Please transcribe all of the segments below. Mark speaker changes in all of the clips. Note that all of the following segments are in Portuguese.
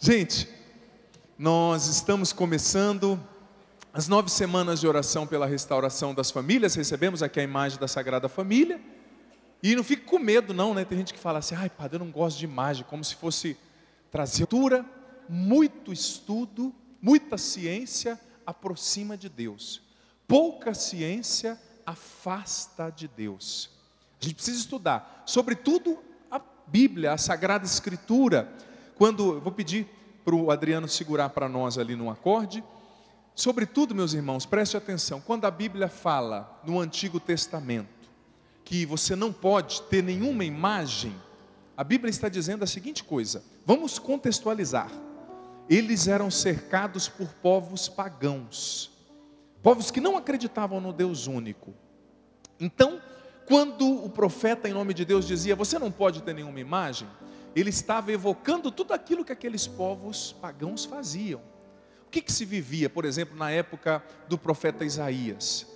Speaker 1: Gente, nós estamos começando as 9 semanas de oração pela restauração das famílias. Recebemos aqui a imagem da Sagrada Família. E não fique com medo não, né? Tem gente que fala assim, ai padre, eu não gosto de imagem, como se fosse trazer cultura. Muito estudo, muita ciência aproxima de Deus. Pouca ciência afasta de Deus. A gente precisa estudar, sobretudo a Bíblia, a Sagrada Escritura. Quando, eu vou pedir para o Adriano segurar para nós ali no acorde. Sobretudo, meus irmãos, preste atenção, quando a Bíblia fala no Antigo Testamento, que você não pode ter nenhuma imagem, a Bíblia está dizendo a seguinte coisa, vamos contextualizar. Eles eram cercados por povos pagãos, povos que não acreditavam no Deus único. Então, quando o profeta em nome de Deus dizia, você não pode ter nenhuma imagem, ele estava evocando tudo aquilo que aqueles povos pagãos faziam. O que se vivia, por exemplo, na época do Isaías?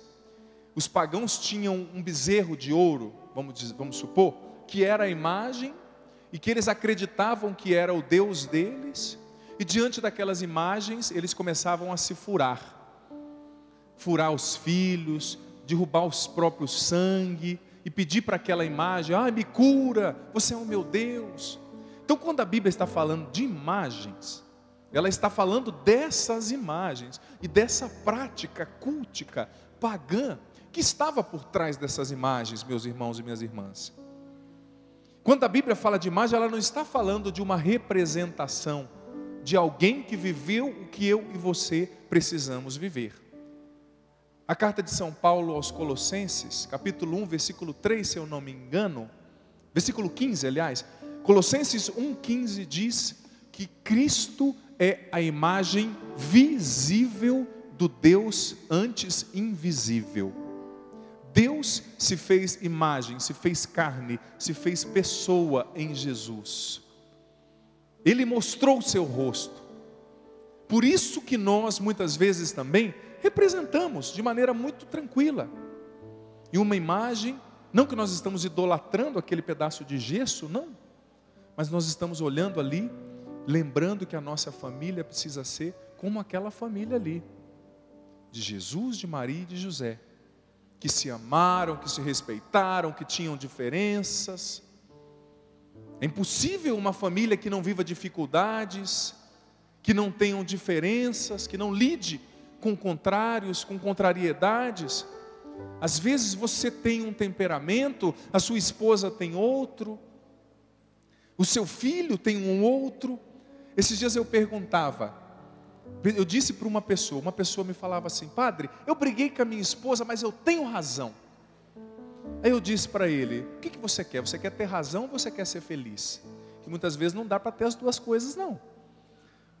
Speaker 1: Os pagãos tinham um bezerro de ouro, vamos supor, que era a imagem, e que eles acreditavam que era o Deus deles, e diante daquelas imagens, eles começavam a se furar os filhos, derrubar os próprios sangue, e pedir para aquela imagem, me cura, você é o meu Deus. Então quando a Bíblia está falando de imagens, ela está falando dessas imagens, e dessa prática cultica, pagã, que estava por trás dessas imagens, meus irmãos e minhas irmãs. Quando a Bíblia fala de imagem, ela não está falando de uma representação, de alguém que viveu o que eu e você precisamos viver. A carta de São Paulo aos Colossenses, capítulo 1, versículo 3, se eu não me engano, versículo 15, aliás, Colossenses 1,15 diz que Cristo é a imagem visível do Deus antes invisível. Deus se fez imagem, se fez carne, se fez pessoa em Jesus. Ele mostrou o seu rosto. Por isso que nós muitas vezes também representamos de maneira muito tranquila. E uma imagem, não que nós estamos idolatrando aquele pedaço de gesso, não. Mas nós estamos olhando ali, lembrando que a nossa família precisa ser como aquela família ali. De Jesus, de Maria e de José. Que se amaram, que se respeitaram, que tinham diferenças. É impossível uma família que não viva dificuldades, que não tenham diferenças, que não lide com contrários, com contrariedades. Às vezes você tem um temperamento, a sua esposa tem outro, o seu filho tem um outro. Esses dias eu perguntava, eu disse para uma pessoa me falava assim, padre, eu briguei com a minha esposa, mas eu tenho razão. Aí eu disse para ele, o que você quer? Você quer ter razão ou você quer ser feliz? Que muitas vezes não dá para ter as duas coisas não.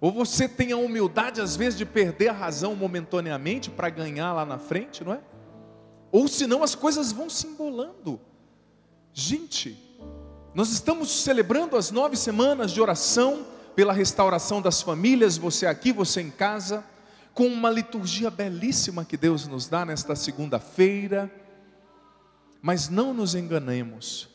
Speaker 1: Ou você tem a humildade às vezes de perder a razão momentaneamente para ganhar lá na frente, não é? Ou senão as coisas vão se embolando. Gente, nós estamos celebrando as 9 semanas de oração pela restauração das famílias, você aqui, você em casa, com uma liturgia belíssima que Deus nos dá nesta segunda-feira. Mas não nos enganemos,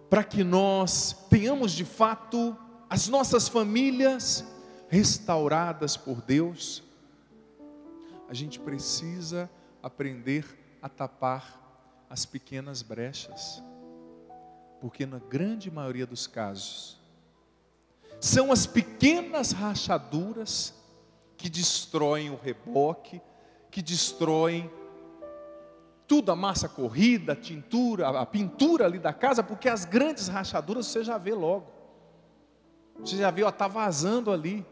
Speaker 1: para que nós tenhamos de fato as nossas famílias restauradas por Deus, a gente precisa aprender a tapar as pequenas brechas, porque na grande maioria dos casos, são as pequenas rachaduras que destroem o reboque, que destroem tudo, a massa corrida, a pintura ali da casa, porque as grandes rachaduras você já vê logo. Você já vê, está vazando ali.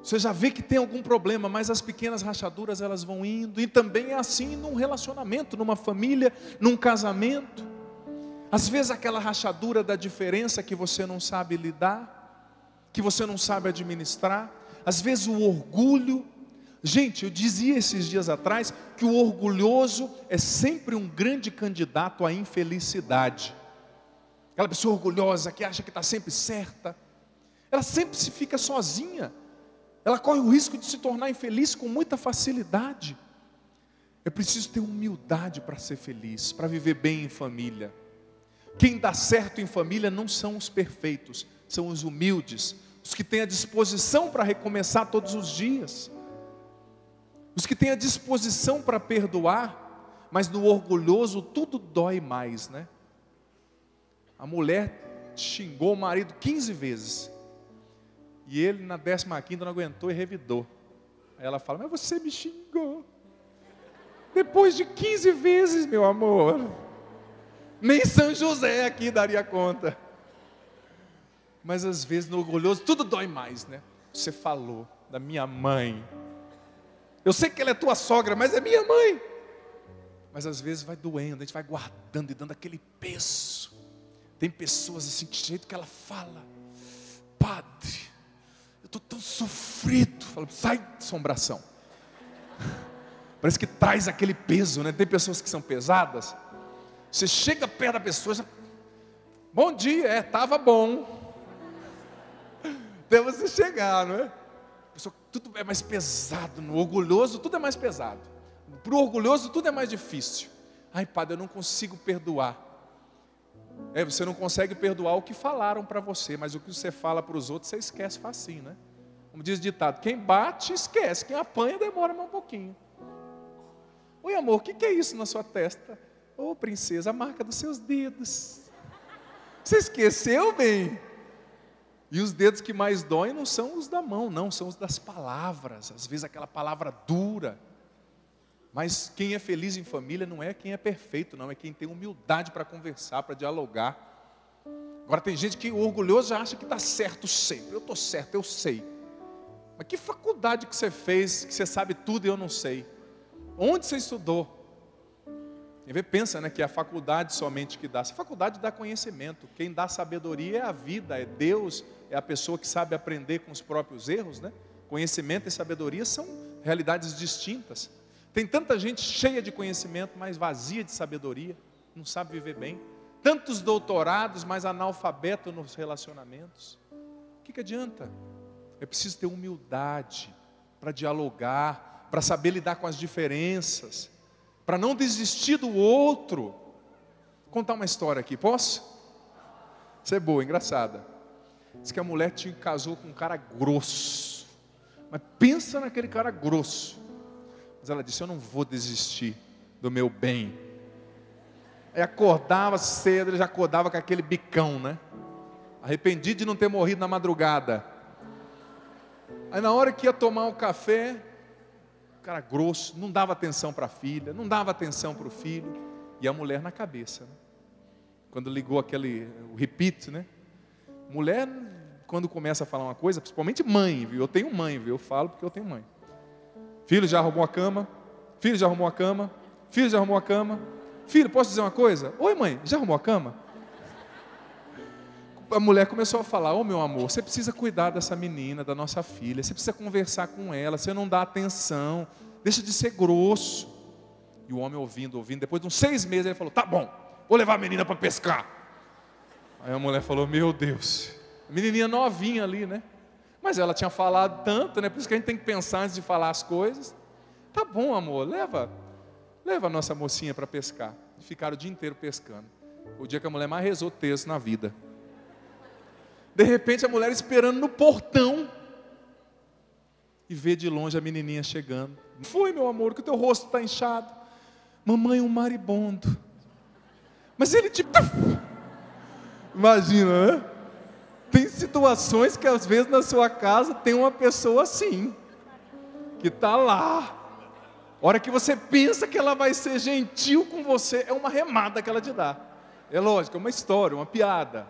Speaker 1: Você já vê que tem algum problema, mas as pequenas rachaduras elas vão indo. E também é assim num relacionamento, numa família, num casamento. Às vezes aquela rachadura da diferença que você não sabe lidar, que você não sabe administrar. Às vezes o orgulho. Gente, eu dizia esses dias atrás que o orgulhoso é sempre um grande candidato à infelicidade. Aquela pessoa orgulhosa que acha que está sempre certa, ela sempre se fica sozinha, ela corre o risco de se tornar infeliz com muita facilidade. É preciso ter humildade para ser feliz, para viver bem em família. Quem dá certo em família não são os perfeitos, são os humildes, os que têm a disposição para recomeçar todos os dias, os que têm a disposição para perdoar, mas no orgulhoso tudo dói mais, né? A mulher xingou o marido 15 vezes, e ele na 15ª não aguentou e revidou. Aí ela fala: mas você me xingou depois de 15 vezes, meu amor. Nem São José aqui daria conta. Mas às vezes no orgulhoso tudo dói mais, né? Você falou da minha mãe. Eu sei que ela é tua sogra, mas é minha mãe. Mas às vezes vai doendo, a gente vai guardando e dando aquele peso. Tem pessoas assim, que jeito que ela fala: padre, eu estou tão sofrido. Fala: sai, assombração. Parece que traz aquele peso, né? Tem pessoas que são pesadas. Você chega perto da pessoa, já... bom dia, estava bom. Até você chegar, não é? Pessoa, tudo é mais pesado, no orgulhoso tudo é mais pesado. Para o orgulhoso tudo é mais difícil. Ai, padre, eu não consigo perdoar. Você não consegue perdoar o que falaram para você, mas o que você fala para os outros, você esquece facinho, né? Como diz o ditado: quem bate, esquece. Quem apanha, demora mais um pouquinho. Oi, amor, o que é isso na sua testa? Ô, princesa, a marca dos seus dedos. Você esqueceu, bem? E os dedos que mais doem não são os da mão, não, são os das palavras. Às vezes aquela palavra dura. Mas quem é feliz em família não é quem é perfeito, não. É quem tem humildade para conversar, para dialogar. Agora tem gente que orgulhoso já acha que está certo sempre. Eu estou certo, eu sei. Mas que faculdade que você fez, que você sabe tudo e eu não sei? Onde você estudou? Quem pensa, né, que é a faculdade somente que dá. Essa faculdade dá conhecimento. Quem dá sabedoria é a vida, é Deus, é a pessoa que sabe aprender com os próprios erros, né? Conhecimento e sabedoria são realidades distintas. Tem tanta gente cheia de conhecimento, mas vazia de sabedoria, não sabe viver bem. Tantos doutorados, mas analfabeto nos relacionamentos. O que adianta? É preciso ter humildade para dialogar, para saber lidar com as diferenças, para não desistir do outro. Vou contar uma história aqui, posso? Isso é boa, engraçada. Diz que a mulher casou com um cara grosso. Mas pensa naquele cara grosso. Mas ela disse: eu não vou desistir do meu bem. Aí acordava cedo, ele já acordava com aquele bicão, né? Arrependido de não ter morrido na madrugada. Aí na hora que ia tomar um café, cara grosso, não dava atenção para a filha, não dava atenção para o filho, e a mulher na cabeça, né? Quando ligou o repeat, né? Mulher, quando começa a falar uma coisa, principalmente mãe, viu? Eu tenho mãe, viu? Eu falo porque eu tenho mãe. Filho, já arrumou a cama? Filho, já arrumou a cama? Filho, já arrumou a cama? Filho, posso dizer uma coisa? Oi, mãe, já arrumou a cama? A mulher começou a falar: ô, meu amor, você precisa cuidar dessa menina, da nossa filha, você precisa conversar com ela, você não dá atenção, deixa de ser grosso. E o homem ouvindo, depois de uns 6 meses ele falou: tá bom, vou levar a menina para pescar. Aí a mulher falou: meu Deus, a menininha novinha ali, né? Mas ela tinha falado tanto, né? Por isso que a gente tem que pensar antes de falar as coisas. Tá bom, amor, leva a nossa mocinha para pescar. E ficaram o dia inteiro pescando. O dia que a mulher mais rezou texto na vida. De repente a mulher esperando no portão e vê de longe a menininha chegando. Foi, meu amor, que o teu rosto está inchado. Mamãe, um maribondo. Mas ele tipo... Imagina, né? Tem situações que às vezes na sua casa tem uma pessoa assim, que está lá. A hora que você pensa que ela vai ser gentil com você, é uma remada que ela te dá. É lógico, é uma história, uma piada.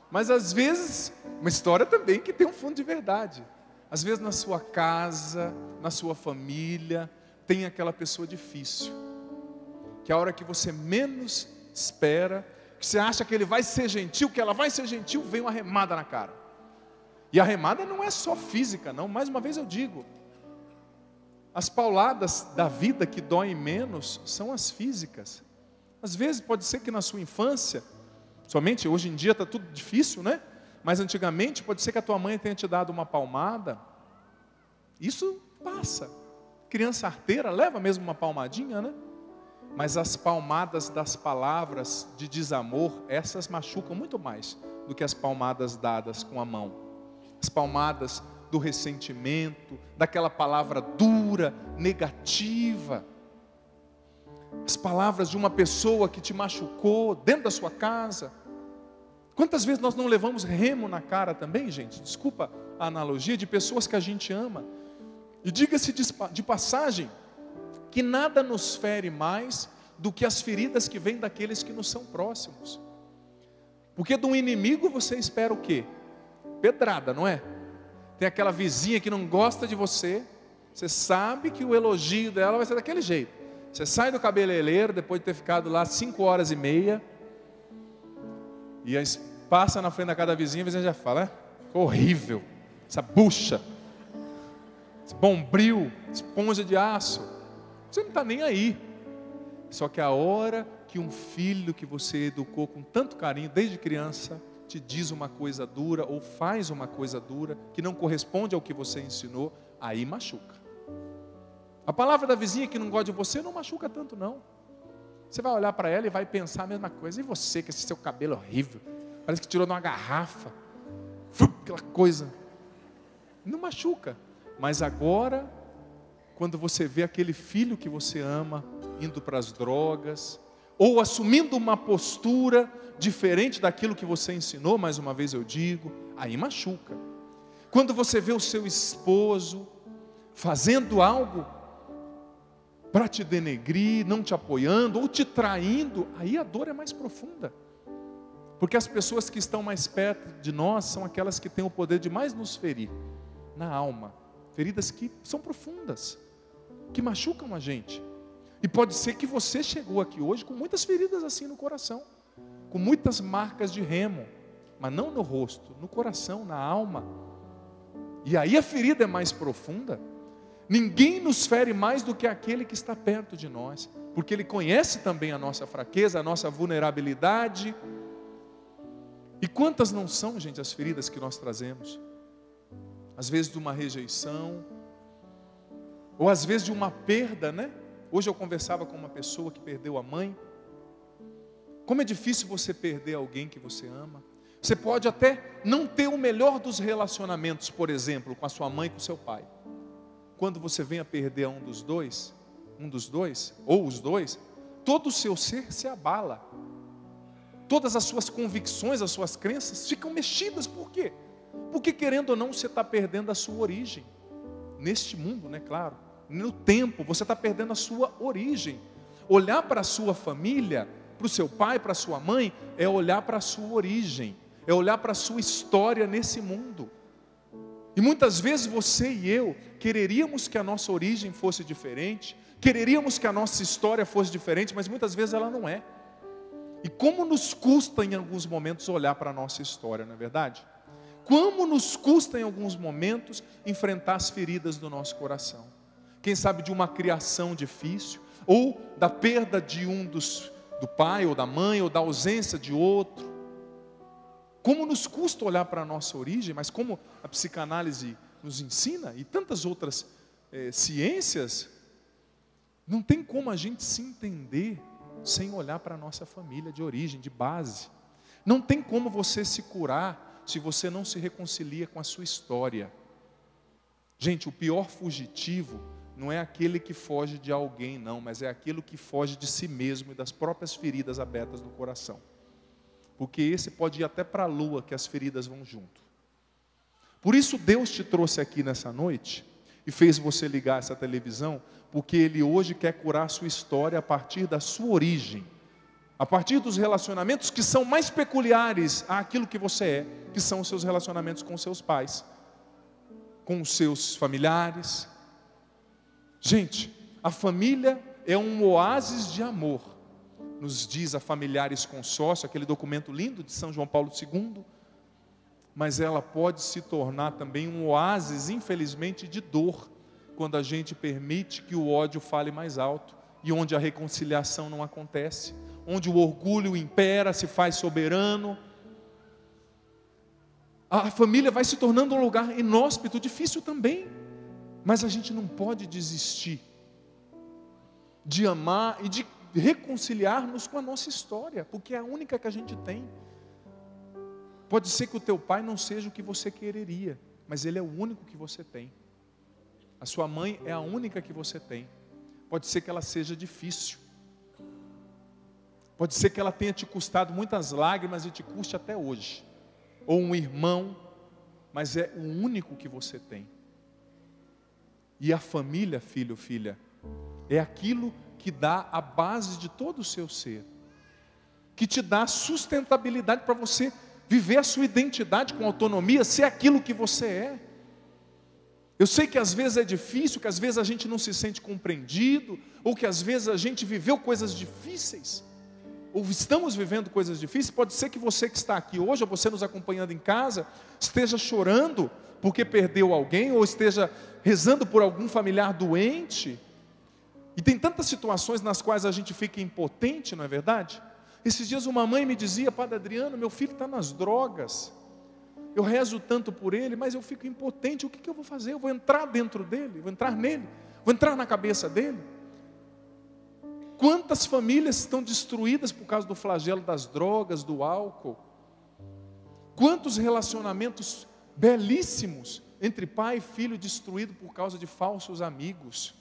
Speaker 1: Mas às vezes, uma história também que tem um fundo de verdade. Às vezes na sua casa, na sua família, tem aquela pessoa difícil. Que a hora que você menos espera, que você acha que ele vai ser gentil, que ela vai ser gentil, vem uma remada na cara. E a remada não é só física, não. Mais uma vez eu digo, as pauladas da vida que doem menos são as físicas. Às vezes pode ser que na sua infância, somente hoje em dia está tudo difícil, né? Mas antigamente pode ser que a tua mãe tenha te dado uma palmada. Isso passa. Criança arteira leva mesmo uma palmadinha, né? Mas as palmadas das palavras de desamor, essas machucam muito mais do que as palmadas dadas com a mão. As palmadas do ressentimento, daquela palavra dura, negativa. As palavras de uma pessoa que te machucou dentro da sua casa. Quantas vezes nós não levamos remo na cara também, gente? Desculpa a analogia, de pessoas que a gente ama. E diga-se de passagem, que nada nos fere mais do que as feridas que vêm daqueles que nos são próximos. Porque de um inimigo você espera o quê? Pedrada, não é? Tem aquela vizinha que não gosta de você, você sabe que o elogio dela vai ser daquele jeito. Você sai do cabeleireiro depois de ter ficado lá 5h30, e aí passa na frente da casa da vizinha, a vizinha já fala, horrível, essa bucha, esse bombril, esponja de aço. Você não está nem aí. Só que a hora que um filho que você educou com tanto carinho desde criança te diz uma coisa dura ou faz uma coisa dura que não corresponde ao que você ensinou, aí machuca. A palavra da vizinha que não gosta de você não machuca tanto não. Você vai olhar para ela e vai pensar a mesma coisa. E você, que esse seu cabelo horrível, parece que tirou de uma garrafa, aquela coisa, não machuca. Mas agora, quando você vê aquele filho que você ama indo para as drogas, ou assumindo uma postura diferente daquilo que você ensinou, mais uma vez eu digo, aí machuca. Quando você vê o seu esposo fazendo algo para te denegrir, não te apoiando, ou te traindo, aí a dor é mais profunda. Porque as pessoas que estão mais perto de nós são aquelas que têm o poder de mais nos ferir, na alma. Feridas que são profundas, que machucam a gente. E pode ser que você chegou aqui hoje com muitas feridas assim no coração, com muitas marcas de remo, mas não no rosto, no coração, na alma. E aí a ferida é mais profunda. Ninguém nos fere mais do que aquele que está perto de nós, porque ele conhece também a nossa fraqueza, a nossa vulnerabilidade. E quantas não são, gente, as feridas que nós trazemos? Às vezes de uma rejeição, ou às vezes de uma perda, né? Hoje eu conversava com uma pessoa que perdeu a mãe. Como é difícil você perder alguém que você ama. Você pode até não ter o melhor dos relacionamentos, por exemplo, com a sua mãe e com o seu pai. Quando você vem a perder um dos dois, ou os dois, todo o seu ser se abala. Todas as suas convicções, as suas crenças ficam mexidas. Por quê? Porque querendo ou não, você está perdendo a sua origem. Neste mundo, né, claro. No tempo, você está perdendo a sua origem. Olhar para a sua família, para o seu pai, para a sua mãe, é olhar para a sua origem. É olhar para a sua história nesse mundo. E muitas vezes você e eu quereríamos que a nossa origem fosse diferente, quereríamos que a nossa história fosse diferente, mas muitas vezes ela não é. E como nos custa em alguns momentos olhar para a nossa história, não é verdade? Como nos custa em alguns momentos enfrentar as feridas do nosso coração. Quem sabe de uma criação difícil, ou da perda de do pai ou da mãe, ou da ausência de outro. Como nos custa olhar para a nossa origem, mas como a psicanálise nos ensina, e tantas outras ciências, não tem como a gente se entender sem olhar para a nossa família de origem, de base. Não tem como você se curar se você não se reconcilia com a sua história. Gente, o pior fugitivo não é aquele que foge de alguém, não, mas é aquele que foge de si mesmo e das próprias feridas abertas do coração. Porque esse pode ir até para a lua, que as feridas vão junto. Por isso Deus te trouxe aqui nessa noite e fez você ligar essa televisão, porque Ele hoje quer curar a sua história a partir da sua origem, a partir dos relacionamentos que são mais peculiares àquilo que você é, que são os seus relacionamentos com os seus pais, com os seus familiares. Gente, a família é um oásis de amor, nos diz a Familiares Consórcio, aquele documento lindo de São João Paulo II, mas ela pode se tornar também um oásis, infelizmente, de dor, quando a gente permite que o ódio fale mais alto, e onde a reconciliação não acontece, onde o orgulho impera, se faz soberano. A família vai se tornando um lugar inóspito, difícil também, mas a gente não pode desistir de amar e de reconciliar-nos com a nossa história, porque é a única que a gente tem. Pode ser que o teu pai não seja o que você quereria, mas ele é o único que você tem. A sua mãe é a única que você tem. Pode ser que ela seja difícil. Pode ser que ela tenha te custado muitas lágrimas e te custe até hoje. Ou um irmão, mas é o único que você tem. E a família, filho, filha, é aquilo que dá a base de todo o seu ser. Que te dá sustentabilidade para você viver a sua identidade com autonomia, ser aquilo que você é. Eu sei que às vezes é difícil, que às vezes a gente não se sente compreendido, ou que às vezes a gente viveu coisas difíceis, ou estamos vivendo coisas difíceis. Pode ser que você que está aqui hoje, ou você nos acompanhando em casa, esteja chorando porque perdeu alguém, ou esteja rezando por algum familiar doente. E tem tantas situações nas quais a gente fica impotente, não é verdade? Esses dias uma mãe me dizia: Padre Adriano, meu filho está nas drogas. Eu rezo tanto por ele, mas eu fico impotente. O que eu vou fazer? Eu vou entrar dentro dele, vou entrar nele, vou entrar na cabeça dele. Quantas famílias estão destruídas por causa do flagelo das drogas, do álcool? Quantos relacionamentos belíssimos entre pai e filho destruídos por causa de falsos amigos?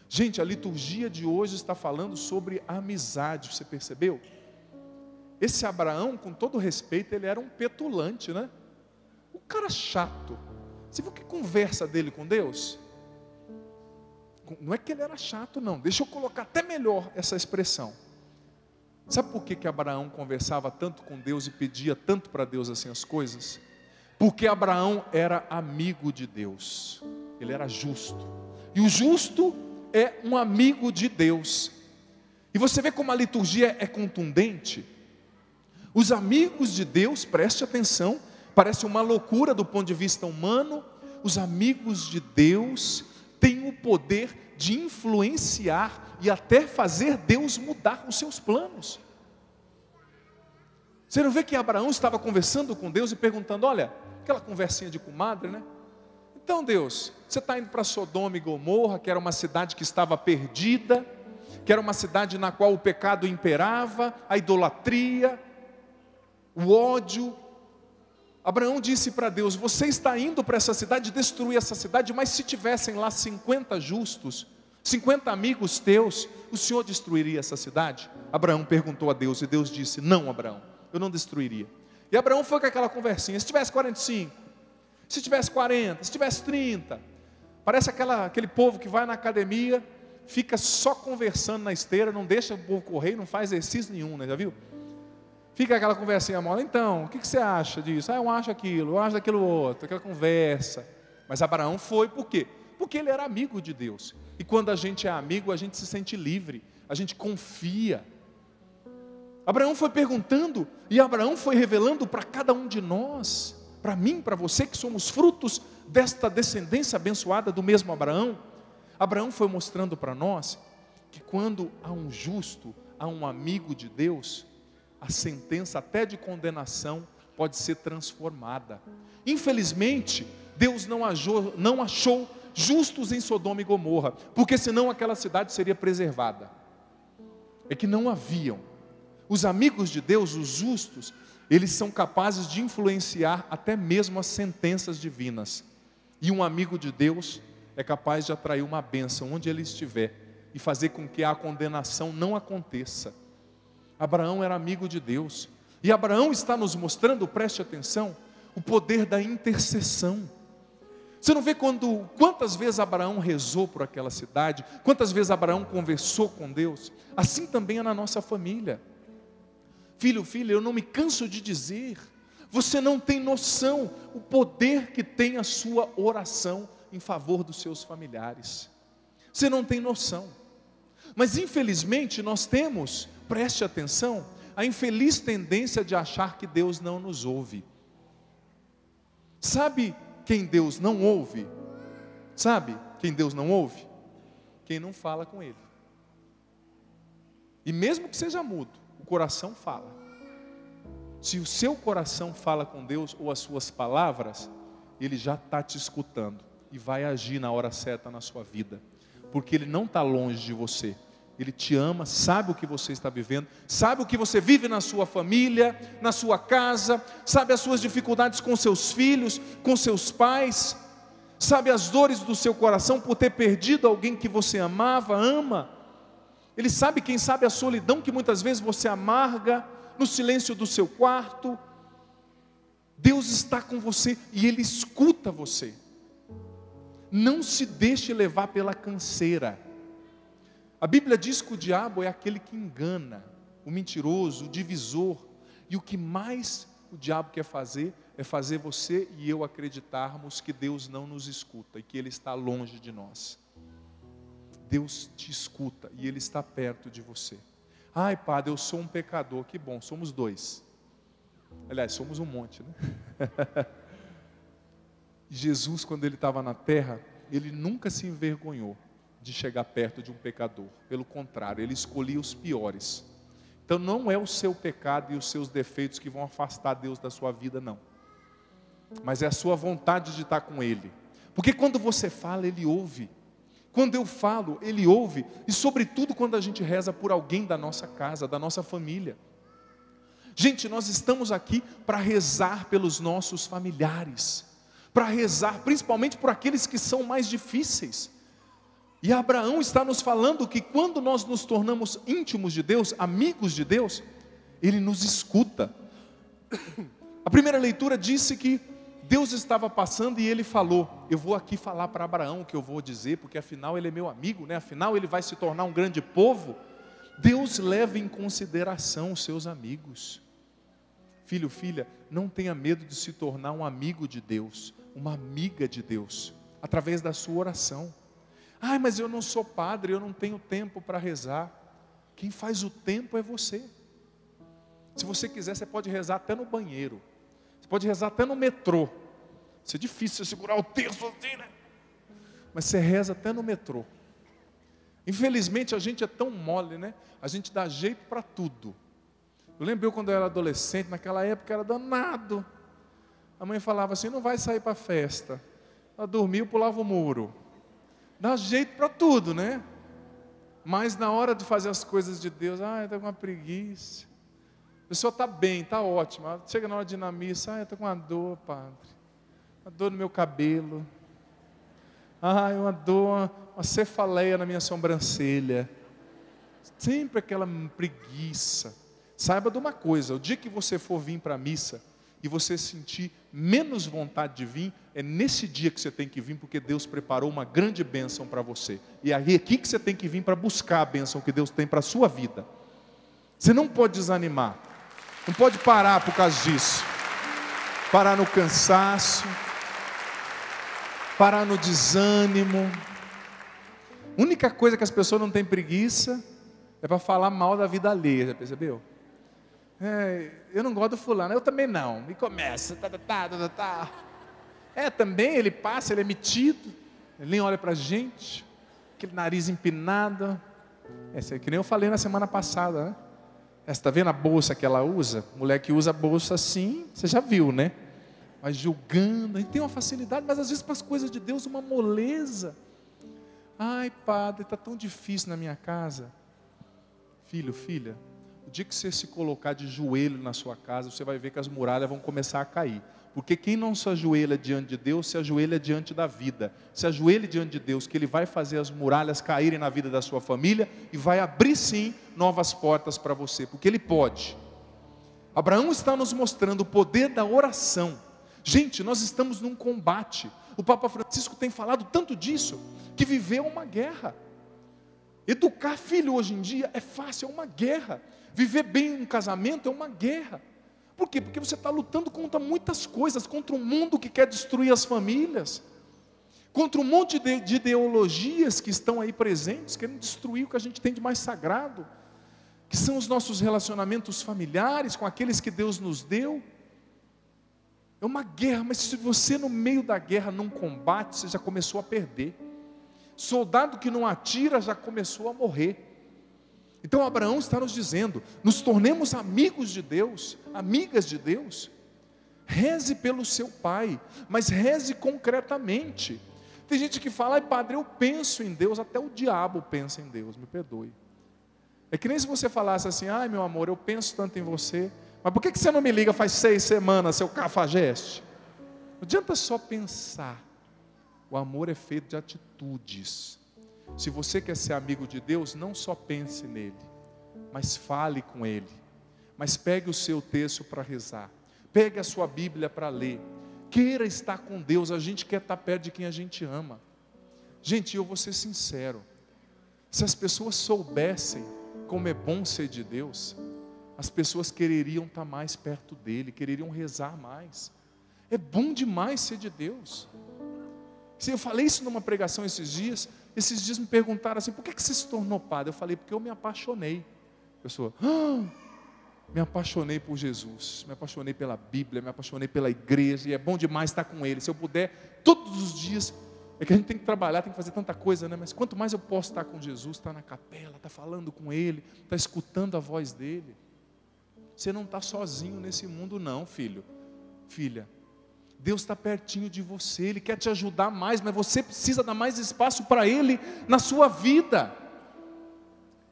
Speaker 1: Gente, a liturgia de hoje está falando sobre a amizade, você percebeu? Esse Abraão, com todo respeito, ele era um petulante, né? O cara chato. Você viu que conversa dele com Deus? Não é que ele era chato, não. Deixa eu colocar até melhor essa expressão. Sabe por que Abraão conversava tanto com Deus e pedia tanto para Deus assim as coisas? Porque Abraão era amigo de Deus. Ele era justo. E o justo é um amigo de Deus. E você vê como a liturgia é contundente. Os amigos de Deus, preste atenção, parece uma loucura do ponto de vista humano. Os amigos de Deus têm o poder de influenciar e até fazer Deus mudar os seus planos. Você não vê que Abraão estava conversando com Deus e perguntando: olha, aquela conversinha de comadre, né? Então Deus, você está indo para Sodoma e Gomorra, que era uma cidade que estava perdida, que era uma cidade na qual o pecado imperava, a idolatria, o ódio. Abraão disse para Deus: você está indo para essa cidade, destruir essa cidade, mas se tivessem lá 50 justos, 50 amigos teus, o Senhor destruiria essa cidade? Abraão perguntou a Deus, e Deus disse: não, Abraão, eu não destruiria. E Abraão foi com aquela conversinha: se tivesse 45, se tivesse 40, se tivesse 30, parece aquele povo que vai na academia, fica só conversando na esteira, não deixa o povo correr, não faz exercício nenhum, né? Já viu? Fica aquela conversinha mola: então, o que você acha disso? Eu acho aquilo, eu acho daquilo outro, aquela conversa. Mas Abraão foi, por quê? Porque ele era amigo de Deus. E quando a gente é amigo, a gente se sente livre, a gente confia. Abraão foi perguntando, e Abraão foi revelando para cada um de nós, para mim, para você, que somos frutos desta descendência abençoada do mesmo Abraão. Abraão foi mostrando para nós que quando há um justo, há um amigo de Deus, a sentença até de condenação pode ser transformada. Infelizmente, Deus não achou justos em Sodoma e Gomorra, porque senão aquela cidade seria preservada. É que não haviam. Os amigos de Deus, os justos, eles são capazes de influenciar até mesmo as sentenças divinas. E um amigo de Deus é capaz de atrair uma bênção onde ele estiver e fazer com que a condenação não aconteça. Abraão era amigo de Deus. E Abraão está nos mostrando, preste atenção, o poder da intercessão. Você não vê quantas vezes Abraão rezou por aquela cidade, quantas vezes Abraão conversou com Deus? Assim também é na nossa família. Filho, filha, eu não me canso de dizer, você não tem noção o poder que tem a sua oração em favor dos seus familiares. Você não tem noção. Mas infelizmente nós temos, preste atenção, a infeliz tendência de achar que Deus não nos ouve. Sabe quem Deus não ouve? Sabe quem Deus não ouve? Quem não fala com Ele. E mesmo que seja mudo, o coração fala. Se o seu coração fala com Deus, ou as suas palavras, Ele já está te escutando e vai agir na hora certa na sua vida, porque Ele não está longe de você, Ele te ama, sabe o que você está vivendo, sabe o que você vive na sua família, na sua casa, sabe as suas dificuldades com seus filhos, com seus pais, sabe as dores do seu coração por ter perdido alguém que você amava, ama. Ele sabe, quem sabe, a solidão que muitas vezes você amarga no silêncio do seu quarto. Deus está com você e Ele escuta você. Não se deixe levar pela canseira. A Bíblia diz que o diabo é aquele que engana, o mentiroso, o divisor. E o que mais o diabo quer fazer é fazer você e eu acreditarmos que Deus não nos escuta e que Ele está longe de nós. Deus te escuta e Ele está perto de você. Ai, Padre, eu sou um pecador. Que bom, somos dois. Aliás, somos um monte, né? Jesus, quando Ele estava na terra, Ele nunca se envergonhou de chegar perto de um pecador. Pelo contrário, Ele escolhia os piores. Então não é o seu pecado e os seus defeitos que vão afastar Deus da sua vida, não. Mas é a sua vontade de estar com Ele. Porque quando você fala, Ele ouve. Quando eu falo, Ele ouve. E sobretudo quando a gente reza por alguém da nossa casa, da nossa família. Gente, nós estamos aqui para rezar pelos nossos familiares. Para rezar principalmente por aqueles que são mais difíceis. E Abraão está nos falando que quando nós nos tornamos íntimos de Deus, amigos de Deus, Ele nos escuta. A primeira leitura disse que Deus estava passando e Ele falou: eu vou aqui falar para Abraão o que eu vou dizer, porque afinal ele é meu amigo, né? Afinal ele vai se tornar um grande povo. Deus leva em consideração os seus amigos. Filho, filha, não tenha medo de se tornar um amigo de Deus, uma amiga de Deus, através da sua oração. Ai, mas eu não sou padre, eu não tenho tempo para rezar. Quem faz o tempo é você. Se você quiser, você pode rezar até no banheiro. Você pode rezar até no metrô. Isso é difícil você segurar o terço assim, né? Mas você reza até no metrô. Infelizmente a gente é tão mole, né? A gente dá jeito para tudo. Eu lembro quando eu era adolescente, naquela época era danado. A mãe falava assim: não vai sair para a festa. Ela dormia, pulava o muro. Dá jeito para tudo, né? Mas na hora de fazer as coisas de Deus, estou com uma preguiça. A pessoa está bem, está ótima. Chega na hora de ir na missa, estou com uma dor, padre. Uma dor no meu cabelo. Uma dor, uma cefaleia na minha sobrancelha. Sempre aquela preguiça. Saiba de uma coisa: o dia que você for vir para a missa e você sentir menos vontade de vir, é nesse dia que você tem que vir, porque Deus preparou uma grande bênção para você. E é aqui que você tem que vir para buscar a bênção que Deus tem para a sua vida. Você não pode desanimar, não pode parar por causa disso. Parar no cansaço, parar no desânimo. A única coisa que as pessoas não têm preguiça é para falar mal da vida alheia, já percebeu? Eu não gosto do fulano, eu também não. E começa, também ele passa, ele é metido, ele nem olha para a gente, aquele nariz empinado. Essa é que nem eu falei na semana passada, né? Você está vendo a bolsa que ela usa? Mulher que usa a bolsa assim, você já viu, né? Mas julgando, a gente tem uma facilidade, mas às vezes para as coisas de Deus uma moleza. Ai, padre, está tão difícil na minha casa. Filho, filha, o dia que você se colocar de joelho na sua casa, você vai ver que as muralhas vão começar a cair. Porque quem não se ajoelha diante de Deus, se ajoelha diante da vida. Se ajoelhe diante de Deus, que Ele vai fazer as muralhas caírem na vida da sua família e vai abrir sim novas portas para você, porque Ele pode. Abraão está nos mostrando o poder da oração. Gente, nós estamos num combate. O Papa Francisco tem falado tanto disso, que viver é uma guerra. Educar filho hoje em dia é fácil, é uma guerra. Viver bem um casamento é uma guerra. Por quê? Porque você está lutando contra muitas coisas, contra um mundo que quer destruir as famílias, contra um monte de ideologias que estão aí presentes, querendo destruir o que a gente tem de mais sagrado, que são os nossos relacionamentos familiares, com aqueles que Deus nos deu. É uma guerra, mas se você no meio da guerra não combate, você já começou a perder. Soldado que não atira já começou a morrer. Então Abraão está nos dizendo, nos tornemos amigos de Deus, amigas de Deus. Reze pelo seu pai, mas reze concretamente. Tem gente que fala: ai padre, eu penso em Deus, até o diabo pensa em Deus, me perdoe. É que nem se você falasse assim: ai meu amor, eu penso tanto em você, mas por que você não me liga faz 6 semanas, seu cafajeste? Não adianta só pensar. O amor é feito de atitudes. Se você quer ser amigo de Deus, não só pense nele, mas fale com ele. Mas pegue o seu texto para rezar, pegue a sua Bíblia para ler. Queira estar com Deus. A gente quer estar perto de quem a gente ama. Gente, eu vou ser sincero, se as pessoas soubessem como é bom ser de Deus, as pessoas quereriam estar mais perto dele, quereriam rezar mais. É bom demais ser de Deus. Eu falei isso numa pregação esses dias me perguntaram assim: por que você se tornou padre? Eu falei: porque eu me apaixonei. A pessoa: me apaixonei por Jesus, me apaixonei pela Bíblia, me apaixonei pela igreja, e é bom demais estar com ele. Se eu puder, todos os dias, é que a gente tem que trabalhar, tem que fazer tanta coisa, né? Mas quanto mais eu posso estar com Jesus, estar na capela, estar falando com ele, estar escutando a voz dele. Você não está sozinho nesse mundo não, filho, filha. Deus está pertinho de você, Ele quer te ajudar mais, mas você precisa dar mais espaço para Ele na sua vida.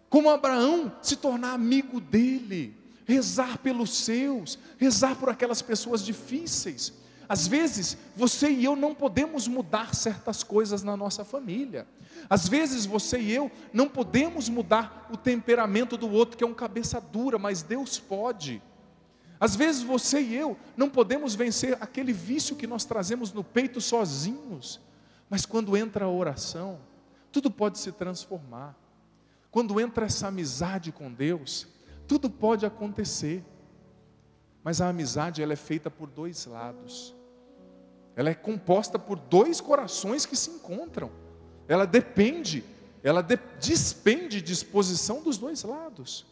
Speaker 1: Como Abraão, se tornar amigo dEle, rezar pelos seus, rezar por aquelas pessoas difíceis. Às vezes, você e eu não podemos mudar certas coisas na nossa família. Às vezes, você e eu não podemos mudar o temperamento do outro, que é um cabeça dura, mas Deus pode. Às vezes você e eu não podemos vencer aquele vício que nós trazemos no peito sozinhos, mas quando entra a oração, tudo pode se transformar. Quando entra essa amizade com Deus, tudo pode acontecer. Mas a amizade, ela é feita por 2 lados. Ela é composta por 2 corações que se encontram. Ela despende disposição dos 2 lados.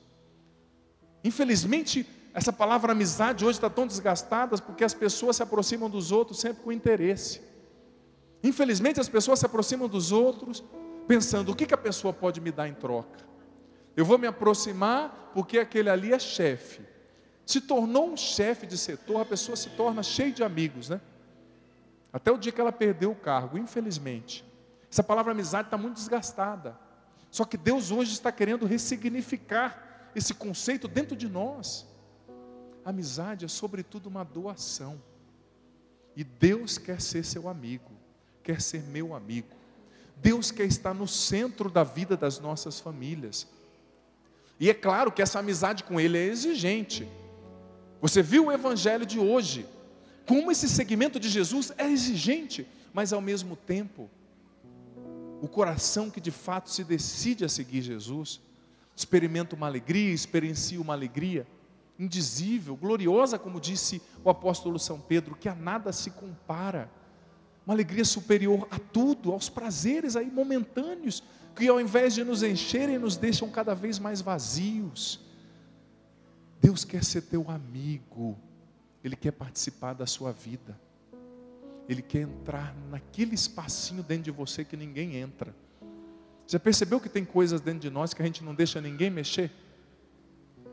Speaker 1: Infelizmente, essa palavra amizade hoje está tão desgastada porque as pessoas se aproximam dos outros sempre com interesse. Infelizmente as pessoas se aproximam dos outros pensando: o que a pessoa pode me dar em troca? Eu vou me aproximar porque aquele ali é chefe. Se tornou um chefe de setor, a pessoa se torna cheia de amigos, né? Até o dia que ela perdeu o cargo, infelizmente. Essa palavra amizade está muito desgastada. Só que Deus hoje está querendo ressignificar esse conceito dentro de nós. Amizade é sobretudo uma doação. E Deus quer ser seu amigo, quer ser meu amigo. Deus quer estar no centro da vida das nossas famílias. E é claro que essa amizade com Ele é exigente. Você viu o evangelho de hoje, como esse segmento de Jesus é exigente, mas ao mesmo tempo, o coração que de fato se decide a seguir Jesus, experimenta uma alegria, experiencia uma alegria indizível, gloriosa, como disse o apóstolo São Pedro, que a nada se compara. Uma alegria superior a tudo, aos prazeres aí momentâneos, que ao invés de nos encherem, nos deixam cada vez mais vazios. Deus quer ser teu amigo, Ele quer participar da sua vida, Ele quer entrar naquele espacinho dentro de você que ninguém entra. Já percebeu que tem coisas dentro de nós que a gente não deixa ninguém mexer?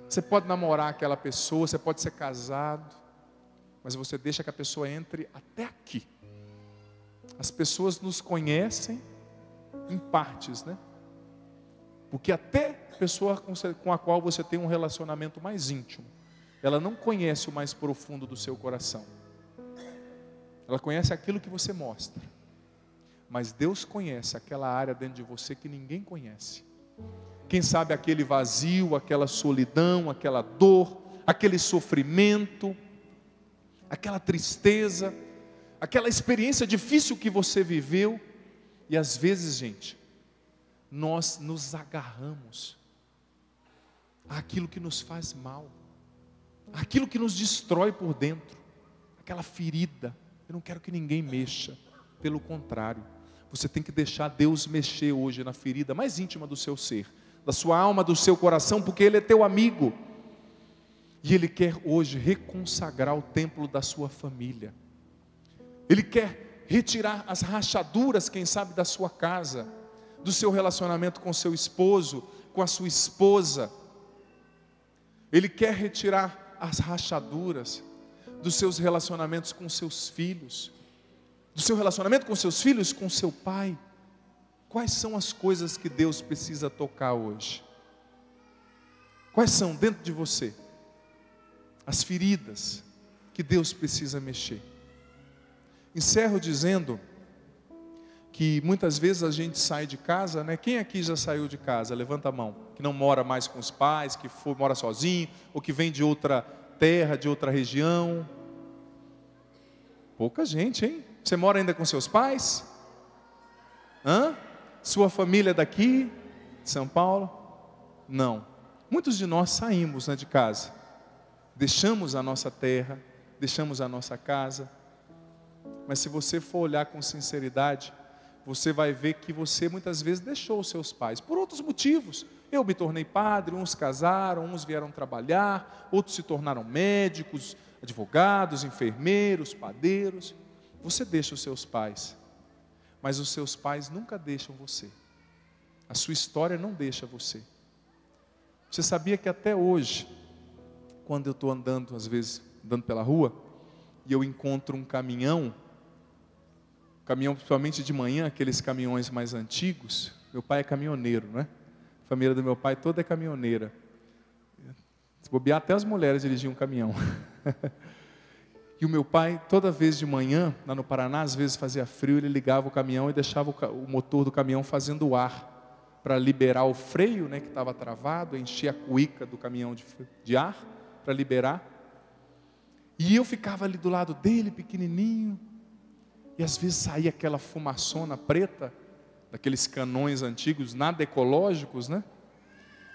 Speaker 1: Você pode namorar aquela pessoa, você pode ser casado, mas você deixa que a pessoa entre até aqui. As pessoas nos conhecem em partes, né? Porque até a pessoa com a qual você tem um relacionamento mais íntimo, ela não conhece o mais profundo do seu coração. Ela conhece aquilo que você mostra. Mas Deus conhece aquela área dentro de você que ninguém conhece. Quem sabe aquele vazio, aquela solidão, aquela dor, aquele sofrimento, aquela tristeza, aquela experiência difícil que você viveu. E às vezes, gente, nós nos agarramos àquilo que nos faz mal, àquilo que nos destrói por dentro, aquela ferida. Eu não quero que ninguém mexa, pelo contrário, você tem que deixar Deus mexer hoje na ferida mais íntima do seu ser, da sua alma, do seu coração, porque Ele é teu amigo, e Ele quer hoje reconsagrar o templo da sua família. Ele quer retirar as rachaduras, quem sabe, da sua casa, do seu relacionamento com seu esposo, com a sua esposa. Ele quer retirar as rachaduras dos seus relacionamentos com seus filhos, do seu relacionamento com seus filhos, com seu pai. Quais são as coisas que Deus precisa tocar hoje? Quais são dentro de você as feridas que Deus precisa mexer? Encerro dizendo que muitas vezes a gente sai de casa, né? Quem aqui já saiu de casa? Levanta a mão. Que não mora mais com os pais, que mora sozinho, ou que vem de outra terra, de outra região. Pouca gente, hein? Você mora ainda com seus pais? Sua família é daqui, de São Paulo? Não. Muitos de nós saímos, né, de casa. Deixamos a nossa terra, deixamos a nossa casa. Mas se você for olhar com sinceridade, você vai ver que você muitas vezes deixou os seus pais, por outros motivos. Eu me tornei padre, uns casaram, uns vieram trabalhar, outros se tornaram médicos, advogados, enfermeiros, padeiros. Você deixa os seus pais, mas os seus pais nunca deixam você. A sua história não deixa você. Você sabia que até hoje, quando eu estou andando, às vezes, andando pela rua, e eu encontro um caminhão principalmente de manhã, aqueles caminhões mais antigos. Meu pai é caminhoneiro, né? A família do meu pai toda é caminhoneira. Se bobear, até as mulheres dirigiam um caminhão. E o meu pai, toda vez de manhã, lá no Paraná, às vezes fazia frio, ele ligava o caminhão e deixava o motor do caminhão fazendo ar, para liberar o freio, né, que estava travado, encher a cuíca do caminhão de ar, para liberar. E eu ficava ali do lado dele, pequenininho, e às vezes saía aquela fumaçona preta, daqueles canões antigos, nada ecológicos, né?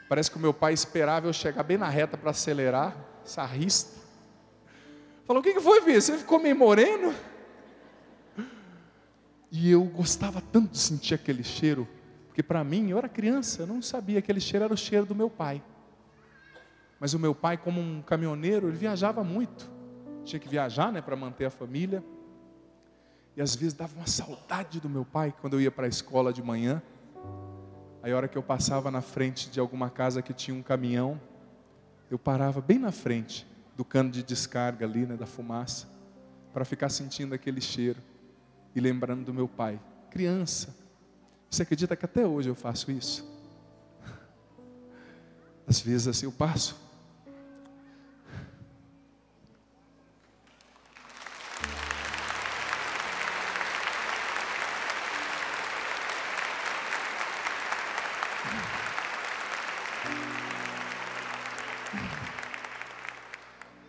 Speaker 1: Parece que o meu pai esperava eu chegar bem na reta para acelerar, sarrista. Falou: o que foi, filho? Você ficou meio moreno? E eu gostava tanto de sentir aquele cheiro, porque para mim, eu era criança, eu não sabia, aquele cheiro era o cheiro do meu pai. Mas o meu pai, como um caminhoneiro, ele viajava muito. Tinha que viajar, né, para manter a família. E às vezes dava uma saudade do meu pai, quando eu ia para a escola de manhã. Aí a hora que eu passava na frente de alguma casa que tinha um caminhão, eu parava bem na frente do cano de descarga ali, né, da fumaça, para ficar sentindo aquele cheiro e lembrando do meu pai, criança. Você acredita que até hoje eu faço isso? Às vezes assim eu passo.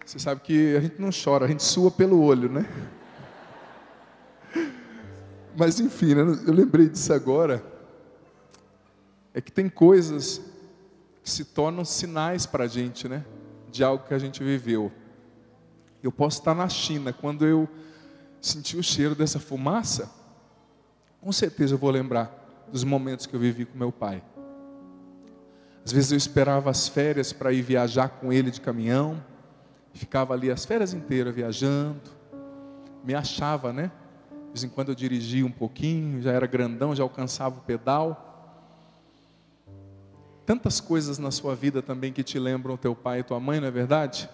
Speaker 1: Você sabe que a gente não chora, a gente sua pelo olho, né? Mas enfim, né? Eu lembrei disso agora. É que tem coisas que se tornam sinais para a gente, né? De algo que a gente viveu. Eu posso estar na China, quando eu senti o cheiro dessa fumaça, com certeza eu vou lembrar dos momentos que eu vivi com meu pai. Às vezes eu esperava as férias para ir viajar com ele de caminhão, ficava ali as férias inteiras viajando, me achava, né? De vez em quando eu dirigia um pouquinho, já era grandão, já alcançava o pedal. Tantas coisas na sua vida também que te lembram teu pai e tua mãe, não é verdade?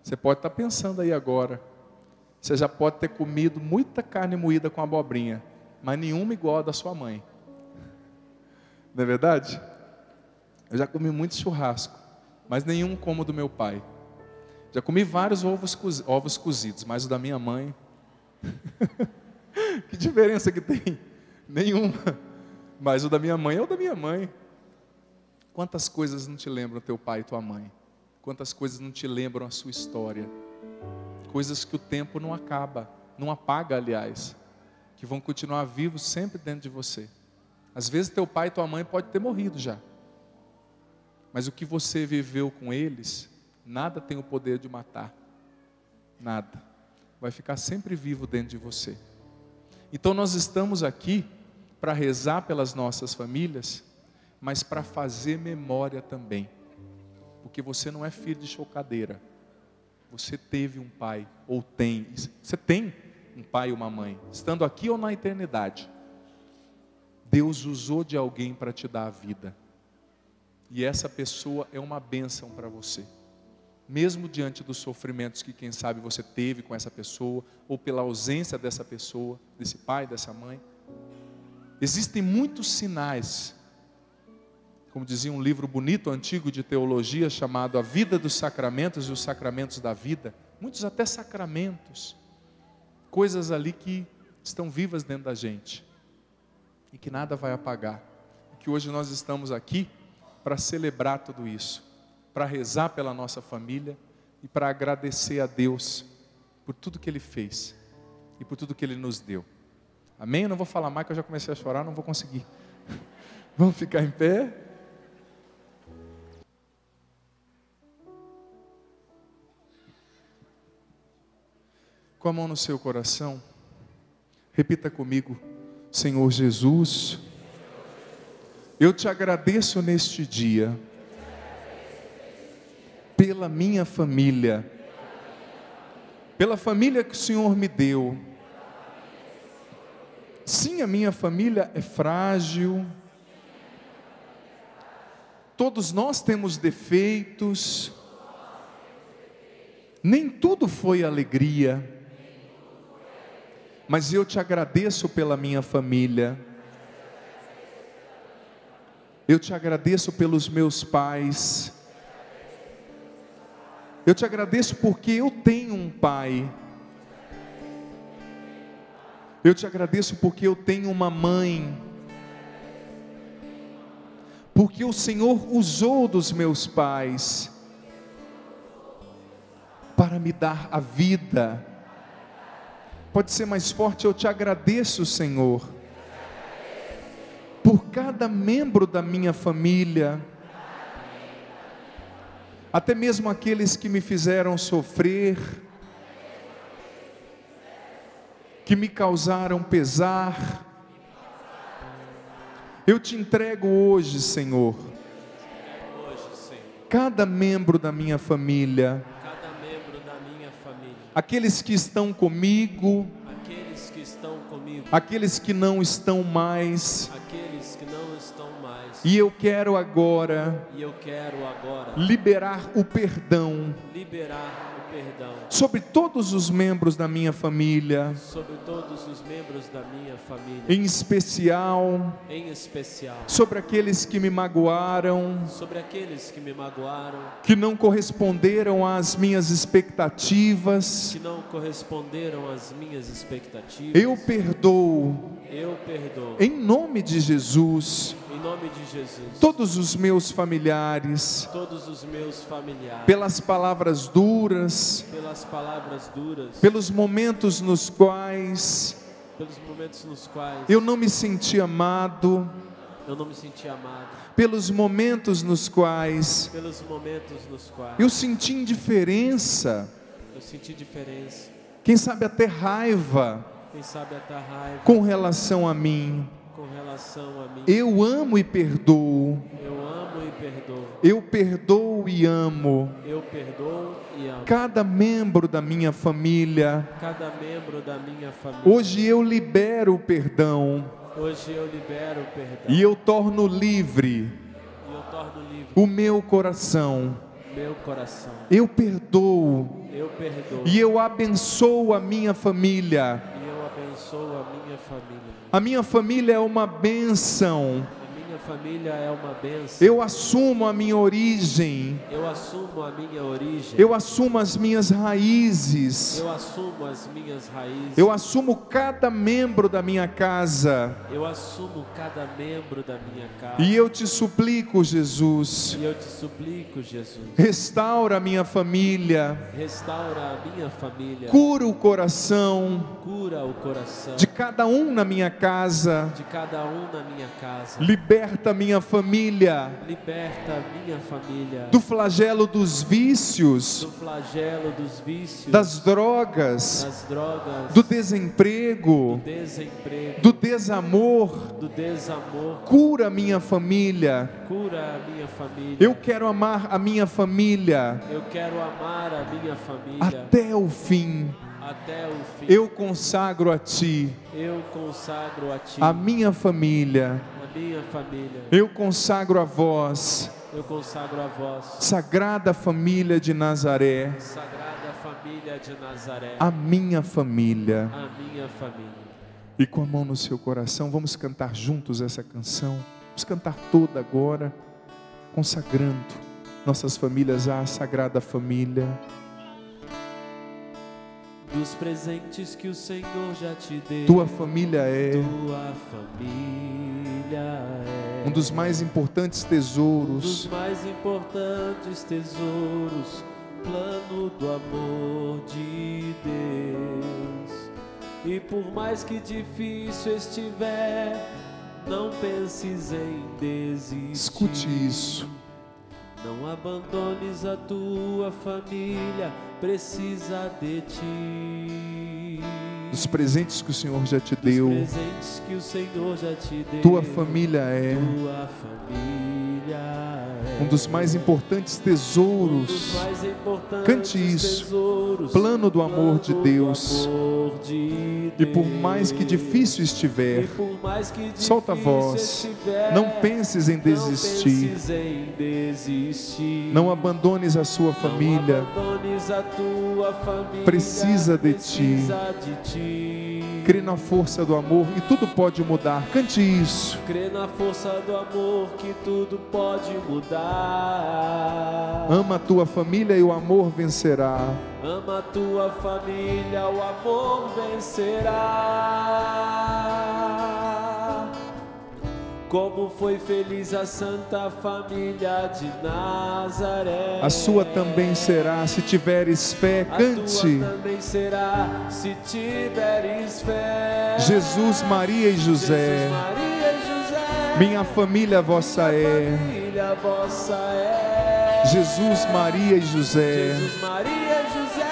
Speaker 1: Você pode estar pensando aí agora, você já pode ter comido muita carne moída com abobrinha, mas nenhuma igual a da sua mãe. Não é verdade? Eu já comi muito churrasco, mas nenhum como o do meu pai. Já comi vários ovos cozidos, mas o da minha mãe... Que diferença que tem? Nenhuma. Mas o da minha mãe é o da minha mãe. Quantas coisas não te lembram teu pai e tua mãe? Quantas coisas não te lembram a sua história? Coisas que o tempo não acaba, não apaga, aliás, que vão continuar vivos sempre dentro de você. Às vezes teu pai e tua mãe pode ter morrido já, mas o que você viveu com eles, nada tem o poder de matar. Nada. Vai ficar sempre vivo dentro de você. Então nós estamos aqui para rezar pelas nossas famílias, mas para fazer memória também. Porque você não é filho de chocadeira. Você teve um pai, ou tem. Você tem um pai ou uma mãe, estando aqui ou na eternidade. Deus usou de alguém para te dar a vida. E essa pessoa é uma bênção para você. Mesmo diante dos sofrimentos que quem sabe você teve com essa pessoa, ou pela ausência dessa pessoa, desse pai, dessa mãe. Existem muitos sinais como dizia um livro bonito, antigo de teologia, chamado A Vida dos Sacramentos e os Sacramentos da Vida. Muitos até sacramentos, coisas ali que estão vivas dentro da gente e que nada vai apagar. E que hoje nós estamos aqui para celebrar tudo isso, para rezar pela nossa família e para agradecer a Deus por tudo que Ele fez e por tudo que Ele nos deu. Amém? Eu não vou falar mais, que eu já comecei a chorar, não vou conseguir. Vamos ficar em pé? Com a mão no seu coração, repita comigo: Senhor Jesus, eu te agradeço neste dia, pela minha família, pela família que o Senhor me deu. Sim, a minha família é frágil, todos nós temos defeitos, nem tudo foi alegria, mas eu te agradeço pela minha família, eu te agradeço pelos meus pais, eu te agradeço porque eu tenho um pai, eu te agradeço porque eu tenho uma mãe, porque o Senhor usou dos meus pais para me dar a vida. Pode ser mais forte: eu te agradeço, Senhor, por cada membro da minha família, até mesmo aqueles que me fizeram sofrer, que me causaram pesar. Eu te entrego hoje, Senhor, cada membro da minha família, aqueles que estão comigo, aqueles que não estão mais, e eu quero agora liberar o perdão sobre todos os membros da minha família, em especial sobre aqueles que me magoaram, que não corresponderam às minhas expectativas. Eu perdoo, em nome de Jesus, todos os meus familiares, pelas palavras duras, pelos momentos nos quais eu não me senti amado, pelos momentos nos quais eu senti indiferença, quem sabe até raiva com relação a mim. Eu amo e perdoo. Eu perdoo e amo. Cada membro da minha família. Hoje eu libero o perdão. E eu torno livre o meu coração. Eu perdoo. E eu abençoo a minha família. A minha família é uma bênção. Eu assumo a minha origem. Eu assumo as minhas raízes. Eu assumo cada membro da minha casa. E eu te suplico, Jesus. Restaura a minha família. Cura o coração de cada um na minha casa. Liberta a minha família do flagelo dos vícios, das drogas, do desemprego, do desamor. Cura a minha família. Eu quero amar a minha família até o fim. Eu consagro a Ti a minha família. Eu consagro a Vós, Sagrada Família de Nazaré, a minha família. E com a mão no seu coração, vamos cantar juntos essa canção. Vamos cantar toda agora. consagrando nossas famílias à Sagrada Família.
Speaker 2: Dos presentes que o Senhor já te deu,
Speaker 1: Tua família é
Speaker 2: um
Speaker 1: dos mais importantes tesouros,
Speaker 2: plano do amor de Deus. E por mais que difícil estiver, não penses em desistir.
Speaker 1: Escute isso.
Speaker 2: Não abandones a tua família, precisa de ti.
Speaker 1: Dos presentes que o Senhor já te deu,
Speaker 2: tua
Speaker 1: tua família é um dos mais importantes tesouros. Cante isso. Plano do amor de Deus. E por mais que difícil estiver, solta a voz. Não penses em desistir. Não abandones a sua família. Precisa de ti. Crê na força do amor e tudo pode mudar. Cante isso.
Speaker 2: Crê na força do amor que tudo pode mudar.
Speaker 1: Ama a tua família e o amor vencerá.
Speaker 2: Ama a tua família, o amor vencerá. Como foi feliz a Santa Família de Nazaré.
Speaker 1: A sua também será se tiveres fé. Cante.
Speaker 2: A tua também será se tiveres fé.
Speaker 1: Jesus, Maria e José.
Speaker 2: Jesus, Maria e José.
Speaker 1: Minha família vossa é.
Speaker 2: Família vossa é.
Speaker 1: Jesus, Maria e José.
Speaker 2: Jesus, Maria e José.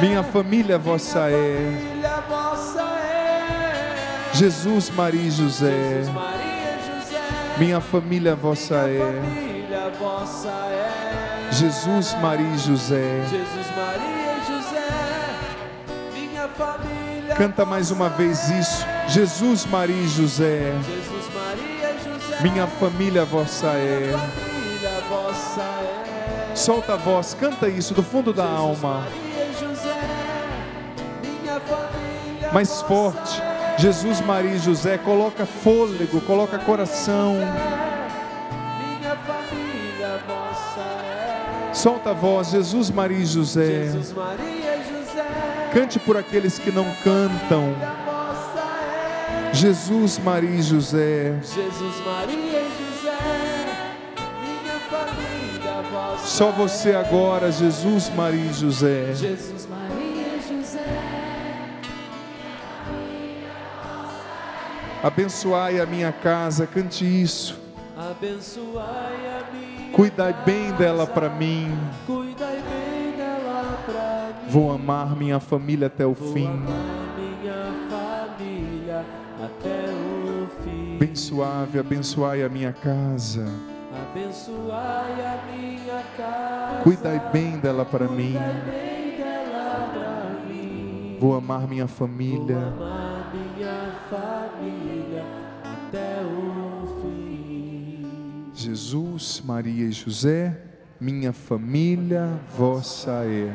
Speaker 1: Minha família vossa é.
Speaker 2: Família vossa é.
Speaker 1: Jesus, Maria e José.
Speaker 2: Jesus, Maria e José.
Speaker 1: Minha família vossa é.
Speaker 2: Família vossa é.
Speaker 1: Jesus, Maria e José.
Speaker 2: Jesus, Maria e José. Minha família.
Speaker 1: Canta mais uma vez isso. Jesus, Maria e José.
Speaker 2: Jesus, Maria e José.
Speaker 1: Minha família vossa é.
Speaker 2: Família vossa é.
Speaker 1: Solta a voz, canta isso do fundo da alma.
Speaker 2: Maria e José. Minha família
Speaker 1: Mais forte. Jesus, Maria e José. Coloca fôlego, coloca coração.
Speaker 2: Minha família vossa é.
Speaker 1: Solta a voz. Jesus, Maria e José.
Speaker 2: Jesus, Maria e José.
Speaker 1: Cante por aqueles que não cantam.
Speaker 2: Vossa é.
Speaker 1: Jesus, Maria e José.
Speaker 2: Jesus, Maria e José. Minha família vossa.
Speaker 1: Só você agora, Jesus, Maria e José.
Speaker 2: Jesus, Maria e José.
Speaker 1: Abençoai a minha casa, cante isso.
Speaker 2: Abençoai a minha.
Speaker 1: Cuidai bem dela para mim.
Speaker 2: Cuidai bem dela pra mim.
Speaker 1: Vou amar minha família até o fim.
Speaker 2: Amar minha família até o fim.
Speaker 1: Bem suave, abençoai a minha casa.
Speaker 2: Abençoai a minha casa.
Speaker 1: Cuidai bem dela para mim.
Speaker 2: Cuidai bem dela pra mim.
Speaker 1: Vou amar minha família.
Speaker 2: Vou amar minha família até o fim.
Speaker 1: Jesus, Maria e José, minha família vossa é.